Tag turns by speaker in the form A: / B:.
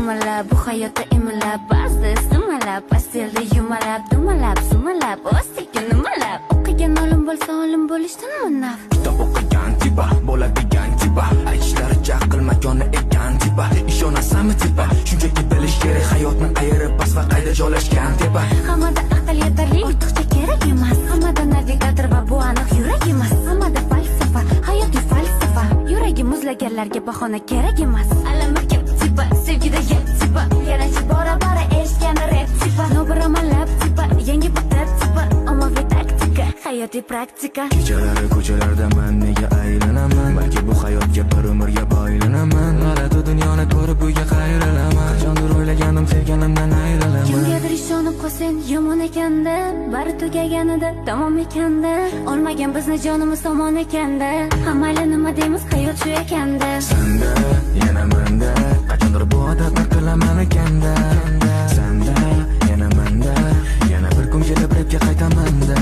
A: dumalab, bu hayotda imalab, ba'zida istimalab, pastelda yumalab, dumalab, sumalab, o'z-sekin nimalab. O'qigan olim bo'lsa, olim bo'lishdan naf.
B: Kitob o'qigan tipa, bo'ladigan tipa, aytishlaricha aql makoni ekan tipa. Ishonasanmi tipa, shunchaki bilish kerak hayotni ayirib past va qayda joylashgan tipa.
A: Hammada aql yetarli, ortiqcha kerak emas. Hammada navigator va bu aniq yurak emas. Hammada falsafa, hayotiy falsafa. Yuragi muzlaganlarga bahona kerak emas. Alamurkab tipa, sevgida yap tipa, yaranchi bora-bora eshitgani rap tipa. Nobiramallab tipa, yangi bitab tipa, ommaviy taktika, hayotiy praktika.
B: Kechalari ko'chalarda man nega aylanaman, balki bu hayotga bir umrga boylanaman. G'alati dunyoni ko'rib uyga qayrilaman, qachondir o'ylaganim sevganimdan ayrilaman.
A: Kimgadir ishonib qolsang yomon ekanda, bari tugaganida tamom ekanda. Olmagan bizni jonimiz tomon ekanda, hammaylar nima deymiz hayot shu ekanda.
B: Sanda yana manda, qachondir bu odatni qilaman ekanda. Sanda yana manda, yana bir kun kelib repga qaytaman-da.